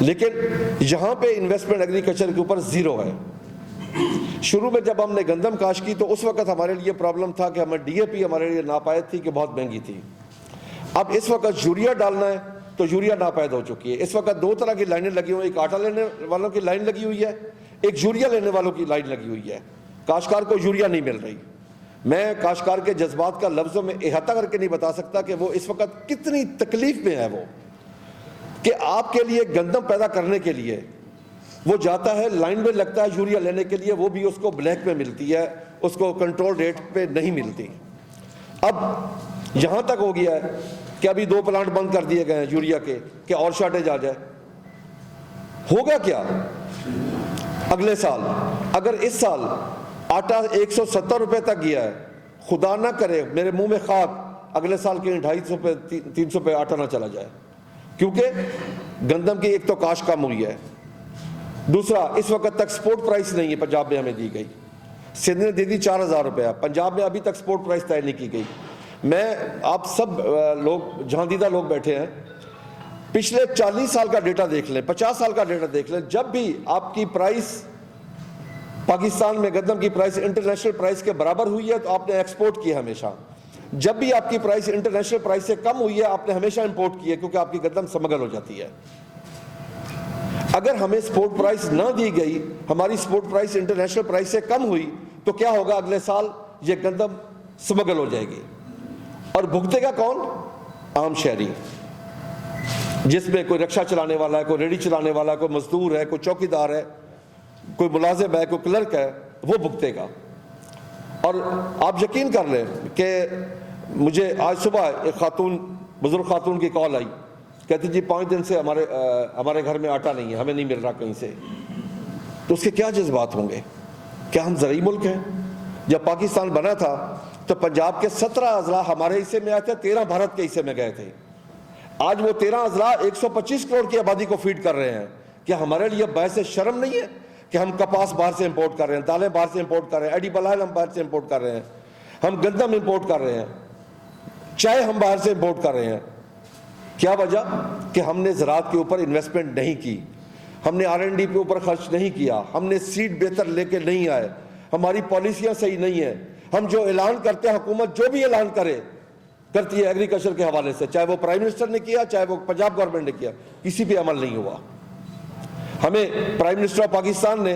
لیکن یہاں پہ انویسٹمنٹ ایگریکلچر کے اوپر زیرو ہے. شروع میں جب ہم نے گندم کاشت کی تو اس وقت ہمارے لیے پرابلم تھا کہ ہمیں ڈی اے پی ہمارے لیے ناپائد تھی کہ بہت مہنگی تھی. اب اس وقت یوریا ڈالنا ہے تو یوریا ناپائد ہو چکی ہے. اس وقت دو طرح کی لائنیں لگی ہوئی ہیں, ایک آٹا لینے والوں کی لائن لگی ہوئی ہے, ایک یوریا لینے والوں کی لائن لگی ہوئی ہے. کاشتکار کو یوریا نہیں مل رہی. میں کاشتکار کے جذبات کا لفظوں میں احاطہ کر کے نہیں بتا سکتا کہ وہ اس وقت کتنی تکلیف میں ہے. وہ کہ آپ کے لیے گندم پیدا کرنے کے لیے وہ جاتا ہے, لائن میں لگتا ہے یوریا لینے کے لیے, وہ بھی اس کو بلیک میں ملتی ہے, اس کو کنٹرول ریٹ پہ نہیں ملتی. اب یہاں تک ہو گیا ہے کہ ابھی 2 پلانٹ بند کر دیے گئے ہیں یوریا کے کہ اور شارٹیج آ جائے. ہوگا کیا اگلے سال؟ اگر اس سال آٹا 170 روپے تک گیا ہے, خدا نہ کرے میرے منہ میں خاک, اگلے سال کے 250 پہ 300 پہ آٹا نہ چلا جائے, کیونکہ گندم کی ایک تو کاشت کم ہوئی ہے, دوسرا اس وقت تک سپورٹ پرائس نہیں ہے پنجاب میں ہمیں دی گئی. سندھ نے دے دی 4000 روپیہ, پنجاب میں ابھی تک سپورٹ پرائس طے نہیں کی گئی. میں آپ سب لوگ جہاں دیدہ لوگ بیٹھے ہیں, پچھلے 40 سال کا ڈیٹا دیکھ لیں, 50 سال کا ڈیٹا دیکھ لیں, جب بھی آپ کی پرائس پاکستان میں گندم کی پرائس انٹرنیشنل پرائس کے برابر ہوئی ہے تو آپ نے ایکسپورٹ کیا ہمیشہ. جب بھی آپ کی پرائس انٹرنیشنل پرائس سے کم ہوئی ہے آپ نے ہمیشہ امپورٹ کی ہے, کیونکہ آپ کی گندم سمگل ہو جاتی ہے. اگر ہمیں سپورٹ پرائس نہ دی گئی, ہماری سپورٹ پرائس انٹرنیشنل پرائس سے کم ہوئی تو کیا ہوگا؟ اگلے سال یہ گندم سمگل ہو جائے گی. اور بھگتے گا کون؟ عام شہری, جس میں کوئی رکشہ چلانے والا ہے, کوئی ریڑھی چلانے والا ہے, کوئی مزدور ہے, کوئی چوکیدار ہے, کوئی ملازم ہے, کوئی کلرک ہے, وہ بھگتے گا. اور آپ یقین کر لیں کہ مجھے آج صبح ایک خاتون, بزرگ خاتون کی کال آئی, کہتی جی 5 دن سے ہمارے گھر میں آٹا نہیں ہے, ہمیں نہیں مل رہا کہیں سے. تو اس کے کیا جذبات ہوں گے؟ کیا ہم زرعی ملک ہیں؟ جب پاکستان بنا تھا تو پنجاب کے 17 اضلاع ہمارے حصے میں آئے تھے, 13 بھارت کے حصے میں گئے تھے. آج وہ 13 اضلاع 125 کروڑ کی آبادی کو فیڈ کر رہے ہیں. کیا ہمارے لیے باعث شرم نہیں ہے کہ ہم کپاس باہر سے امپورٹ کر رہے ہیں, دالیں باہر سے امپورٹ کر رہے ہیں, ایڈیبل آئل ہم باہر سے امپورٹ کر رہے ہیں, ہم گندم امپورٹ کر رہے ہیں, چائے ہم باہر سے امپورٹ کر رہے ہیں. کیا وجہ؟ کہ ہم نے زراعت کے اوپر انویسٹمنٹ نہیں کی, ہم نے R&D کے اوپر خرچ نہیں کیا, ہم نے سیڈ بہتر لے کے نہیں آئے, ہماری پالیسیاں صحیح نہیں ہیں. ہم جو اعلان کرتے ہیں, حکومت جو بھی اعلان کرتی ہے ایگریکلچر کے حوالے سے, چاہے وہ پرائم منسٹر نے کیا, چاہے وہ پنجاب گورنمنٹ نے کیا, کسی پہ عمل نہیں ہوا. ہمیں پرائم منسٹر آف پاکستان نے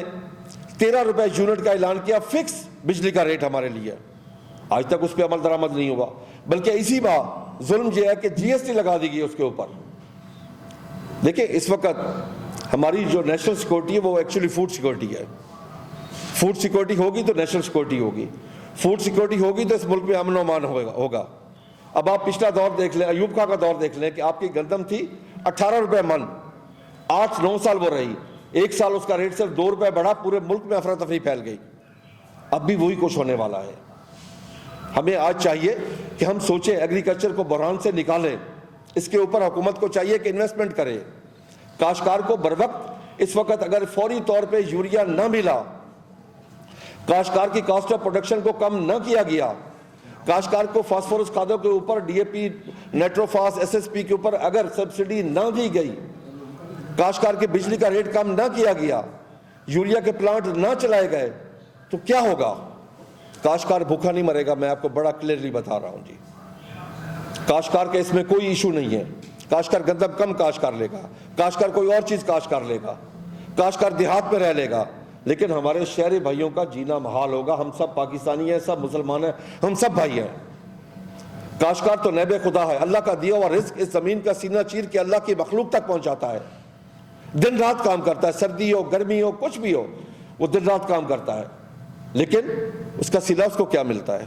13 روپے یونٹ کا اعلان کیا, فکس بجلی کا ریٹ ہمارے لیے, آج تک اس پہ عمل درآمد نہیں ہوا. بلکہ اسی بار ظلم یہ ہے کہ GST لگا دی گئی اس کے اوپر. دیکھیں اس وقت ہماری جو نیشنل سیکورٹی ہے وہ ایکچولی فوڈ سیکورٹی ہے. فوڈ سیکورٹی ہوگی تو نیشنل سیکورٹی ہوگی, فوڈ سیکورٹی ہوگی تو اس ملک میں امن و امان ہوگا. اب آپ پچھلا دور دیکھ لیں, ایوب خان کا دور دیکھ لیں کہ آپ کی گندم تھی 18 روپے من, 8-9 سال وہ رہی, ایک سال اس کا ریٹ صرف 2 روپے بڑھا, پورے ملک میں افراتفری پھیل گئی. اب بھی وہی کچھ ہونے والا ہے. ہمیں آج چاہیے کہ ہم سوچیں, ایگریکلچر کو بحران سے نکالیں. اس کے اوپر حکومت کو چاہیے کہ انویسٹمنٹ کرے. کاشتکار کو بروقت اس وقت اگر فوری طور پہ یوریا نہ ملا, کاشتکار کی کاسٹ آف پروڈکشن کو کم نہ کیا گیا, کاشتکار کو فاسفورس کھادوں کے اوپر DAP, نیٹروفاس, SSP کے اوپر اگر سبسڈی نہ دی گئی, کاشتکار کے بجلی کا ریٹ کم نہ کیا گیا, یوریا کے پلانٹ نہ چلائے گئے, تو کیا ہوگا؟ کاشتکار بھوکا نہیں مرے گا. میں آپ کو بڑا کلیئرلی بتا رہا ہوں جی. کاشتکار کے اس میں کوئی ایشو نہیں ہے. کاشتکار گندم کم کاشت کر لے گا, کاشتکار کوئی اور چیز کاشت کر لے گا, کاشتکار دیہات میں رہ لے گا, لیکن ہمارے شہری بھائیوں کا جینا محال ہوگا. ہم سب پاکستانی ہیں, سب مسلمان ہیں, ہم سب بھائی ہیں. کاشتکار تو نیب خدا ہے, اللہ کا دیا ہوا رزق اس زمین کا سینہ چیر کے اللہ کی مخلوق تک پہنچاتا ہے. دن رات کام کرتا ہے, سردی ہو, گرمی ہو, کچھ بھی ہو, وہ دن رات کام کرتا ہے. لیکن اس کا صلہ اس کو کیا ملتا ہے؟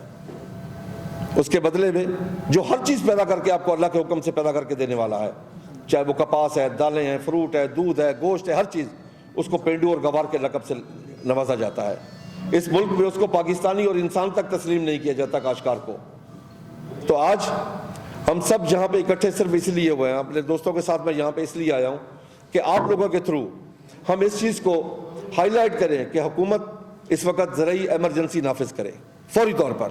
اس کے بدلے میں جو ہر چیز پیدا کر کے آپ کو اللہ کے حکم سے پیدا کر کے دینے والا ہے, چاہے وہ کپاس ہے, دالیں ہیں, فروٹ ہے, دودھ ہے, گوشت ہے, ہر چیز, اس کو پینڈو اور گوار کے لقب سے نوازا جاتا ہے. اس ملک میں اس کو پاکستانی اور انسان تک تسلیم نہیں کیا جاتا کاشتکار کو. تو آج ہم سب جہاں پہ اکٹھے صرف اس لیے ہوئے ہیں, اپنے دوستوں کے ساتھ میں یہاں پہ اس لیے آیا ہوں کہ آپ لوگوں کے تھرو ہم اس چیز کو ہائی لائٹ کریں کہ حکومت اس وقت زرعی ایمرجنسی نافذ کرے فوری طور پر.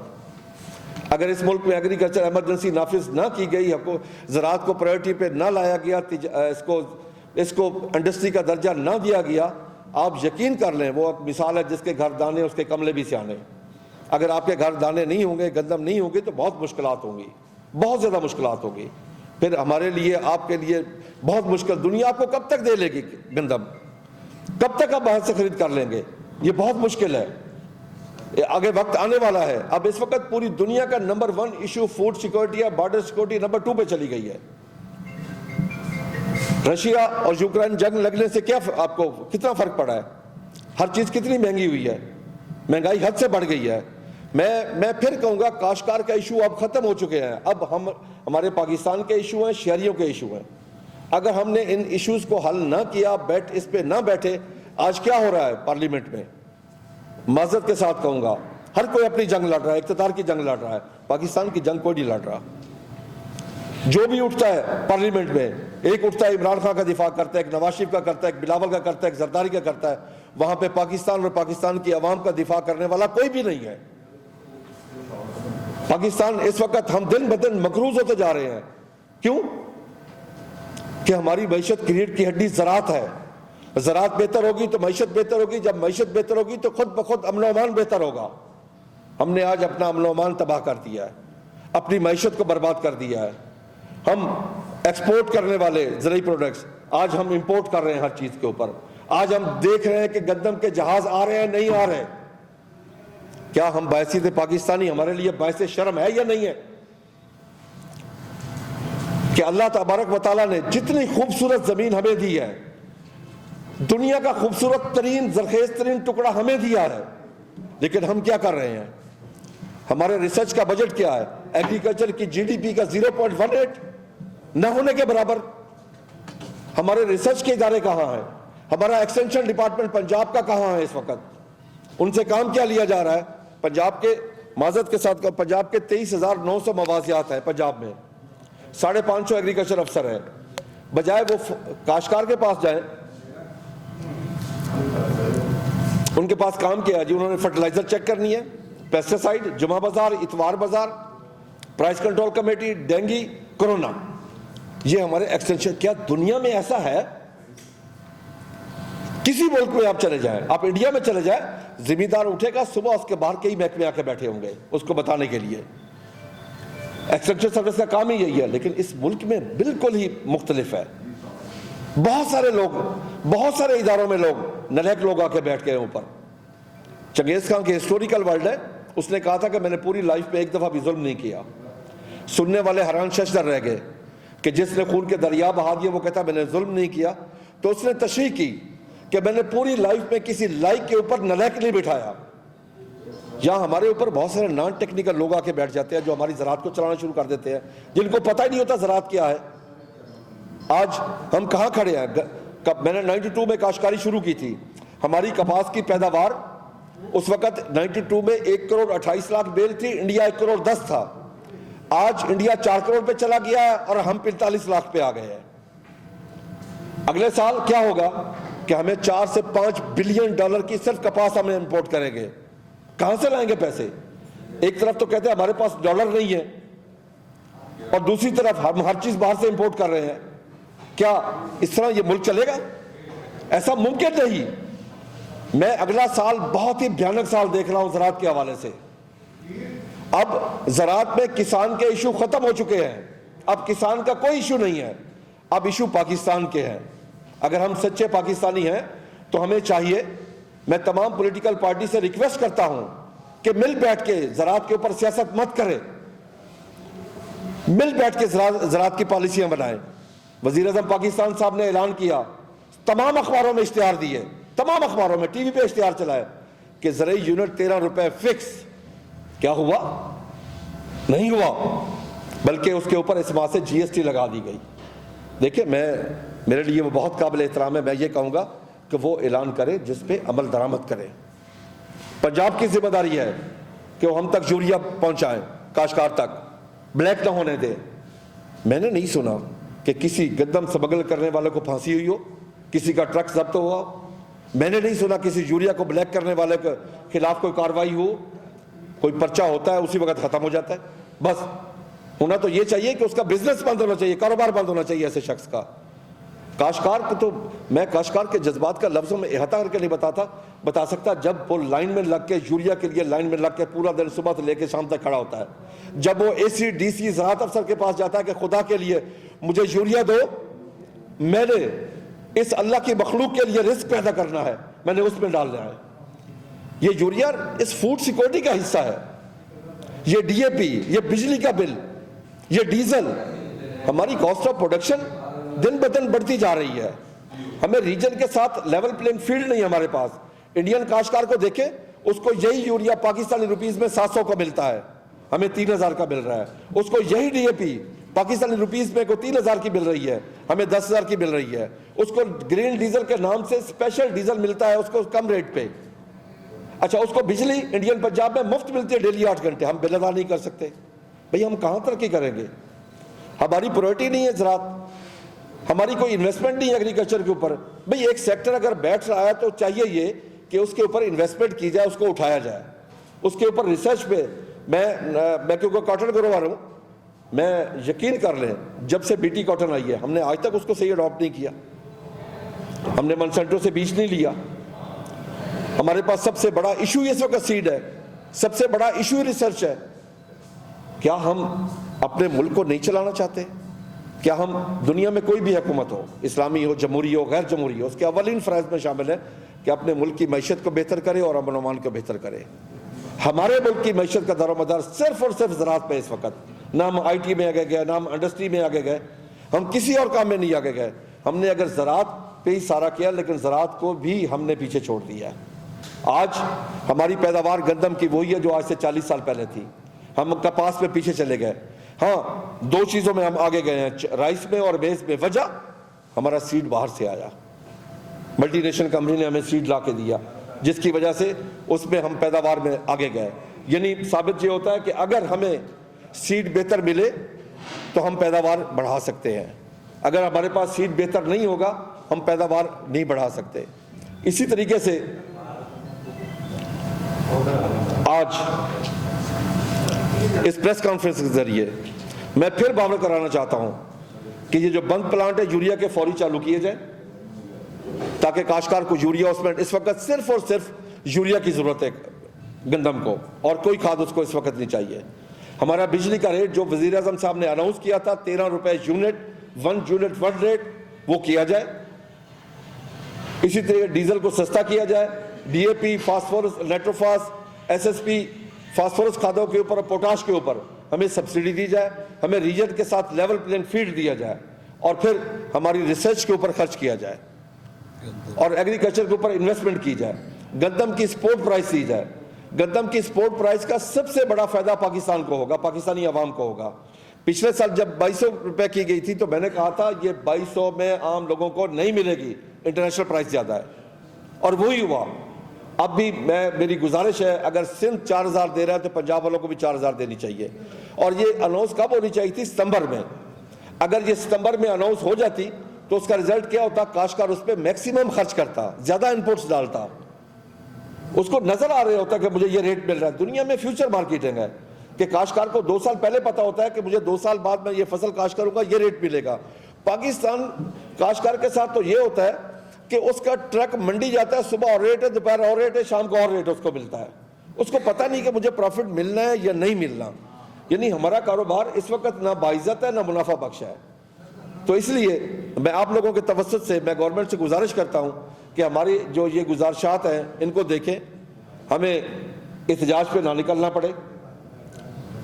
اگر اس ملک میں ایگریکلچر ایمرجنسی نافذ نہ کی گئی, زراعت کو پرائیورٹی پہ نہ لایا گیا, اس کو اس کو انڈسٹری کا درجہ نہ دیا گیا، آپ یقین کر لیں وہ ایک مثال ہے جس کے گھر دانے اس کے کملے بھی سیانے۔ اگر آپ کے گھر دانے نہیں ہوں گے، گندم نہیں ہوں گے تو بہت مشکلات ہوں گی، بہت زیادہ مشکلات ہوگی۔ پھر ہمارے لیے، آپ کے لیے بہت مشکل، دنیا آپ کو کب تک دے لے گی گندم؟ کب تک آپ باہر سے خرید کر لیں گے؟ یہ بہت مشکل ہے، آگے وقت آنے والا ہے۔ اب اس وقت پوری دنیا کا نمبر 1 ایشو فوڈ سیکورٹی یا بارڈر سیکورٹی نمبر 2 پہ چلی گئی ہے۔ رشیا اور یوکرین جنگ لگنے سے کیا آپ کو کتنا فرق پڑا ہے؟ ہر چیز کتنی مہنگی ہوئی ہے، مہنگائی حد سے بڑھ گئی ہے۔ میں پھر کہوں گا کاشتکار کا ایشو اب ختم ہو چکے ہیں، اب ہمارے پاکستان کے ایشو ہیں، شہریوں کے ایشو ہیں۔ اگر ہم نے ان ایشوز کو حل نہ کیا، اس پہ نہ بیٹھے، آج کیا ہو رہا ہے پارلیمنٹ میں؟ معذرت کے ساتھ کہوں گا ہر کوئی اپنی جنگ لڑ رہا ہے، اقتدار کی جنگ لڑ رہا ہے، پاکستان کی جنگ کوئی نہیں لڑ رہا۔ جو بھی اٹھتا ہے پارلیمنٹ میں، ایک اٹھتا ہے عمران خان کا دفاع کرتا ہے، ایک نواز شریف کا کرتا ہے، ایک بلاول کا کرتا ہے، ایک زرداری کا کرتا ہے، وہاں پہ پاکستان اور پاکستان کی عوام کا دفاع کرنے والا کوئی بھی نہیں ہے۔ پاکستان اس وقت ہم دن بدن مقروض ہوتے جا رہے ہیں۔ کیوں؟ کہ ہماری معیشت کی ریڑھ کی ہڈی زراعت ہے۔ زراعت بہتر ہوگی تو معیشت بہتر ہوگی، جب معیشت بہتر ہوگی تو خود بخود امن و امان بہتر ہوگا۔ ہم نے آج اپنا امن و امان تباہ کر دیا ہے، اپنی معیشت کو برباد کر دیا ہے۔ ہم ایکسپورٹ کرنے والے زرعی پروڈکٹس، آج ہم امپورٹ کر رہے ہیں ہر چیز کے اوپر۔ آج ہم دیکھ رہے ہیں کہ گندم کے جہاز آ رہے ہیں، نہیں آ رہے۔ کیا ہم باعثیت پاکستانی ہمارے لیے باعث شرم ہے یا نہیں ہے؟ کہ اللہ تبارک و تعالیٰ نے جتنی خوبصورت زمین ہمیں دی ہے، دنیا کا خوبصورت ترین زرخیز ترین ٹکڑا ہمیں دیا ہے، لیکن ہم کیا کر رہے ہیں؟ ہمارے ریسرچ کا بجٹ کیا ہے؟ ایگریکلچر کی جی ڈی پی کا 0.18 نہ ہونے کے برابر۔ ہمارے ریسرچ کے ادارے کہاں ہیں؟ ہمارا ایکسٹینشن ڈپارٹمنٹ پنجاب کا کہاں ہے اس وقت؟ ان سے کام کیا لیا جا رہا ہے؟ پنجاب کے، معذرت کے ساتھ، پنجاب کے 23,900 موازیات ہیں پنجاب میں، 550 ایگریکلچر افسر ہیں۔ بجائے وہ کاشتکار کے پاس جائیں، ان کے پاس کام کیا ہے جی؟ انہوں نے فرٹیلائزر چیک کرنی ہے، پیسٹیسائیڈ، جمعہ بازار، اتوار بازار، price control committee, dengue, corona, یہ ہمارے ایکسٹینشن۔ کیا دنیا میں ایسا ہے؟ کسی ملک میں آپ چلے جائیں، آپ انڈیا میں چلے جائیں، ذمہ دار اٹھے گا صبح، اس کے باہر کئی محکمے آ کے بیٹھے ہوں گے اس کو بتانے کے لیے۔ ایکسٹینشن سروس کا کام ہی یہی ہے، لیکن اس ملک میں بالکل ہی مختلف ہے۔ بہت سارے لوگ، بہت سارے اداروں میں لوگ نلیک لوگ آ کے بیٹھ گئے اوپر۔ چنگیز خان کے ہسٹوریکل ورلڈ ہے، اس نے کہا تھا کہ میں نے پوری لائف پہ ایک دفعہ بھی ظلم نہیں کیا۔ سننے والے حیران ششدر رہ گئے کہ جس نے خون کے دریا بہا دیے وہ کہتا میں نے ظلم نہیں کیا۔ تو اس نے تشریح کی کہ میں نے پوری لائف میں کسی لائق کے اوپر نلیک نہیں بٹھایا۔ یہاں ہمارے اوپر بہت سارے نان ٹیکنیکل لوگ آ کے بیٹھ جاتے ہیں جو ہماری زراعت کو چلانا شروع کر دیتے ہیں، جن کو پتہ ہی نہیں ہوتا زراعت کیا ہے۔ آج ہم کہاں کھڑے ہیں؟ میں نے 92 میں کاشتکاری شروع کی تھی، ہماری کپاس کی پیداوار اس وقت 92 میں 1 کروڑ 28 لاکھ بیل تھی، انڈیا 1 کروڑ 10 تھا۔ آج انڈیا 4 کروڑ پہ چلا گیا ہے اور ہم 45 لاکھ پہ آ گئے ہیں۔ اگلے سال کیا ہوگا کہ ہمیں 4 سے 5 بلین ڈالر کی صرف کپاس ہمیں امپورٹ کریں گے۔ کہاں سے لائیں گے پیسے؟ ایک طرف تو کہتے ہیں ہمارے پاس ڈالر نہیں ہے، اور دوسری طرف ہم ہر چیز باہر سے امپورٹ کر رہے ہیں۔ کیا اس طرح یہ ملک چلے گا؟ ایسا ممکن نہیں۔ میں اگلا سال بہت ہی بھیانک سال دیکھ رہا ہوں زراعت کے حوالے سے۔ اب زراعت میں کسان کے ایشو ختم ہو چکے ہیں، اب کسان کا کوئی ایشو نہیں ہے، اب ایشو پاکستان کے ہیں۔ اگر ہم سچے پاکستانی ہیں تو ہمیں چاہیے، میں تمام پولیٹیکل پارٹی سے ریکویسٹ کرتا ہوں کہ مل بیٹھ کے زراعت کے اوپر سیاست مت کریں، مل بیٹھ کے زراعت کی پالیسیاں بنائیں۔ وزیر اعظم پاکستان صاحب نے اعلان کیا، تمام اخباروں میں اشتہار دیے، تمام اخباروں میں، ٹی وی پہ اشتہار چلائے کہ زرعی یونٹ 13 روپے فکس۔ کیا ہوا؟ نہیں ہوا، بلکہ اس کے اوپر اس ماہ سے جی ایس ٹی لگا دی گئی۔ دیکھیں، میرے لیے وہ بہت قابل احترام ہے، میں یہ کہوں گا کہ وہ اعلان کرے جس پہ عمل درآمد کرے۔ پنجاب کی ذمہ داری ہے کہ وہ ہم تک یوریا پہنچائیں، کاشتکار تک، بلیک نہ ہونے دیں۔ میں نے نہیں سنا کہ کسی گندم سمگل کرنے والے کو پھانسی ہوئی ہو، کسی کا ٹرک ضبط ہوا۔ میں نے نہیں سنا کسی یوریا کو بلیک کرنے والے کے خلاف کوئی کارروائی ہو۔ کوئی پرچہ ہوتا ہے اسی وقت ختم ہو جاتا ہے۔ بس ہونا تو یہ چاہیے کہ اس کا بزنس بند ہونا چاہیے، کاروبار بند ہونا چاہیے ایسے شخص کا۔ کاشتکار کو تو میں کاشتکار کے جذبات کا لفظوں میں احاطہ کر کے نہیں بتا سکتا. جب وہ لائن میں لگ کے یوریا کے لیے لائن میں لگ کے پورا دن صبح سے لے کے شام تک کھڑا ہوتا ہے, جب وہ اے سی ڈی سی زراعت افسر کے پاس جاتا ہے کہ خدا کے لیے مجھے یوریا دو, میں نے اس اللہ کی مخلوق کے لیے رزق پیدا کرنا ہے, میں نے اس میں ڈالنا ہے. یہ یوریا اس فوڈ سیکورٹی کا حصہ ہے. یہ ڈی اے پی, یہ بجلی کا بل, یہ ڈیزل, ہماری کاسٹ آف پروڈکشن دن بدن بڑھتی جا رہی ہے. ہمیں ریجن کے ساتھ لیول پلینگ فیلڈ نہیں ہمارے پاس. انڈین کاشتکار کو دیکھیں, اس کو یہی یوریا پاکستانی روپیز میں 700 کا ملتا ہے, ہمیں 3000 کا مل رہا ہے. اس کو یہی D A P Pakistani rupees میں کو 3000 کی مل رہی ہے, ہمیں 10,000 کی مل رہی ہے. اس کو گرین ڈیزل کے نام سے اسپیشل ڈیزل ملتا ہے, اس کو کم ریٹ پہ. اچھا, اس کو بجلی انڈین پنجاب میں مفت ملتی ہے ڈیلی 8 گھنٹے, ہم بل ادا نہیں کر سکتے. بھئی ہم کہاں ترقی کریں گے؟ ہماری پرائرٹی نہیں ہے زراعت, ہماری کوئی انویسٹمنٹ نہیں ہے ایگریکلچر کے اوپر. بھئی ایک سیکٹر اگر بیٹھ رہا ہے تو چاہیے یہ کہ اس کے اوپر انویسٹمنٹ کی جائے, اس کو اٹھایا جائے, اس کے اوپر ریسرچ پہ. میں کیونکہ کاٹن گروار ہوں, میں یقین کر لیں جب سے بی ٹی کاٹن آئی ہے ہم نے آج تک اس کو صحیح اڈاپٹ نہیں کیا. ہم نے منسنٹو سے بیج نہیں لیا. ہمارے پاس سب سے بڑا ایشو اس وقت سیڈ ہے, سب سے بڑا ایشو ریسرچ ہے. کیا ہم اپنے ملک کو نہیں چلانا چاہتے؟ کیا ہم دنیا میں کوئی بھی حکومت ہو, اسلامی ہو, جمہوری ہو, غیر جمہوری ہو, اس کے اولین فرائض میں شامل ہے کہ اپنے ملک کی معیشت کو بہتر کرے اور امن و امان کو بہتر کرے. ہمارے ملک کی معیشت کا دار و مدار صرف اور صرف زراعت پہ اس وقت. نہ ہم آئی ٹی میں آگے گئے, نہ ہم انڈسٹری میں آگے گئے, ہم کسی اور کام میں نہیں آگے گئے. ہم نے اگر زراعت پہ ہی سارا کیا, لیکن زراعت کو بھی ہم نے پیچھے چھوڑ دیا ہے. آج ہماری پیداوار گندم کی وہی ہے جو آج سے 40 سال پہلے تھی. ہم کپاس میں پیچھے چلے گئے. ہاں, 2 چیزوں میں ہم آگے گئے ہیں, رائس میں اور میز میں. وجہ ہمارا سیڈ باہر سے آیا, ملٹی نیشنل کمپنی نے ہمیں سیڈ لا کے دیا, جس کی وجہ سے اس میں ہم پیداوار میں آگے گئے. یعنی ثابت یہ ہوتا ہے کہ اگر ہمیں سیڈ بہتر ملے تو ہم پیداوار بڑھا سکتے ہیں. اگر ہمارے پاس سیڈ بہتر نہیں ہوگا ہم پیداوار نہیں بڑھا سکتے. اسی طریقے سے آج اس پریس کانفرنس کے ذریعے میں پھر باور کرانا چاہتا ہوں کہ یہ جو بند پلانٹ ہے یوریا کے فوری چالو کیے جائیں, تاکہ کاشتکار کو یوریا, اس میں اس وقت صرف اور صرف یوریا کی ضرورت ہے گندم کو, اور کوئی کھاد اس کو اس وقت نہیں چاہیے. ہمارا بجلی کا ریٹ جو وزیر اعظم صاحب نے اناؤنس کیا تھا 13 روپے یونٹ, 1 یونٹ 1 ریٹ, وہ کیا جائے. اسی طرح ڈیزل کو سستا کیا جائے. D A P, phosphorus, nitrophos, S S P, phosphorus کھادوں کے اوپر, پوٹاش کے اوپر ہمیں سبسڈی دی جائے. ہمیں ریجن کے ساتھ لیول پلینگ فیلڈ دیا جائے, اور پھر ہماری ریسرچ کے اوپر خرچ کیا جائے, اور ایگریکلچر کے اوپر انویسٹمنٹ کی جائے. گندم کی سپورٹ پرائس دی جائے. گندم کی سپورٹ پرائس کا سب سے بڑا فائدہ پاکستان کو ہوگا, پاکستانی عوام کو ہوگا. پچھلے سال جب 2200 روپے کی گئی تھی تو میں نے کہا تھا یہ 2200 میں عام لوگوں کو نہیں ملے گی, انٹرنیشنل پرائس زیادہ ہے, اور وہی ہوا. اب بھی میری گزارش ہے, اگر سندھ 4000 دے رہا ہے تو پنجاب والوں کو بھی 4000 دینی چاہیے. اور یہ اناؤنس کب ہونی چاہیے تھی؟ ستمبر میں. اگر یہ ستمبر میں اناؤنس ہو جاتی تو اس کا رزلٹ کیا ہوتا؟ کاشتکار اس پہ میکسیمم خرچ کرتا, زیادہ انپوٹس ڈالتا. اس کو نظر آ رہا ہوتا کہ مجھے یہ ریٹ مل رہا ہے. دنیا میں فیوچر مارکیٹنگ ہے کہ کاشتکار کو 2 سال پہلے پتا ہوتا ہے کہ مجھے 2 سال بعد میں یہ فصل کاشت کروں گا, یہ ریٹ ملے گا. پاکستان کاشتکار کے ساتھ تو یہ ہوتا ہے کہ اس کا ٹرک منڈی جاتا ہے, صبح اور ریٹ ہے, دوپہر اور ریٹ ہے, شام کو اور ریٹ اس کو ملتا ہے. اس کو پتہ نہیں کہ مجھے پروفٹ ملنا ہے یا نہیں ملنا. یعنی ہمارا کاروبار اس وقت نہ باعزت ہے نہ منافع بخش ہے. تو اس لیے میں آپ لوگوں کے توسط سے میں گورنمنٹ سے گزارش کرتا ہوں کہ ہماری جو یہ گزارشات ہیں ان کو دیکھیں, ہمیں احتجاج پہ نہ نکلنا پڑے,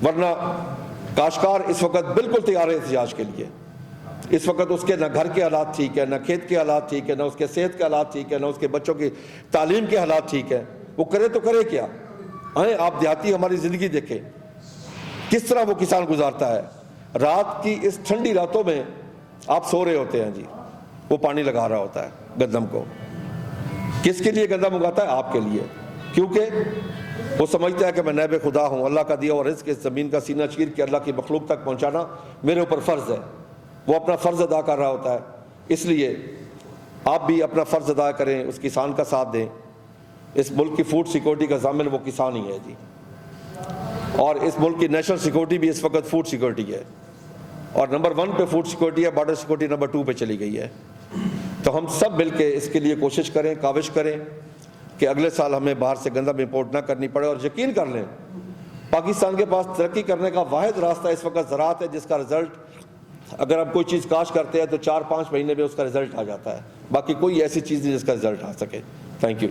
ورنہ کاشتکار اس وقت بالکل تیار ہے احتجاج کے لیے. اس وقت اس کے نہ گھر کے حالات ٹھیک ہے, نہ کھیت کے حالات ٹھیک ہے, نہ اس کے صحت کے حالات ٹھیک ہے, نہ اس کے بچوں کی تعلیم کے حالات ٹھیک ہے. وہ کرے تو کرے کیا؟ آئیں آپ دیہاتی ہماری زندگی دیکھیں کس طرح وہ کسان گزارتا ہے. رات کی اس ٹھنڈی راتوں میں آپ سو رہے ہوتے ہیں جی, وہ پانی لگا رہا ہوتا ہے گندم کو. کس کے لیے گندم اگاتا ہے؟ آپ کے لیے, کیونکہ وہ سمجھتا ہے کہ میں نائب خدا ہوں, اللہ کا دیا اور رزق اس زمین کا سینہ چیر کے اللہ کی مخلوق تک پہنچانا میرے اوپر فرض ہے. وہ اپنا فرض ادا کر رہا ہوتا ہے. اس لیے آپ بھی اپنا فرض ادا کریں, اس کسان کا ساتھ دیں. اس ملک کی فوڈ سیکورٹی کا ضامن وہ کسان ہی ہے جی, اور اس ملک کی نیشنل سیکورٹی بھی اس وقت فوڈ سیکورٹی ہے, اور نمبر 1 پہ فوڈ سیکورٹی ہے, بارڈر سیکورٹی نمبر 2 پہ چلی گئی ہے. تو ہم سب مل کے اس کے لیے کوشش کریں, کاوش کریں کہ اگلے سال ہمیں باہر سے گندم امپورٹ نہ کرنی پڑے. اور یقین کر لیں پاکستان کے پاس ترقی کرنے کا واحد راستہ اس وقت زراعت ہے, جس کا رزلٹ اگر ہم کوئی چیز کاشت کرتے ہیں تو 4-5 مہینے میں اس کا رزلٹ آ جاتا ہے. باقی کوئی ایسی چیز نہیں جس کا رزلٹ آ سکے. Thank you.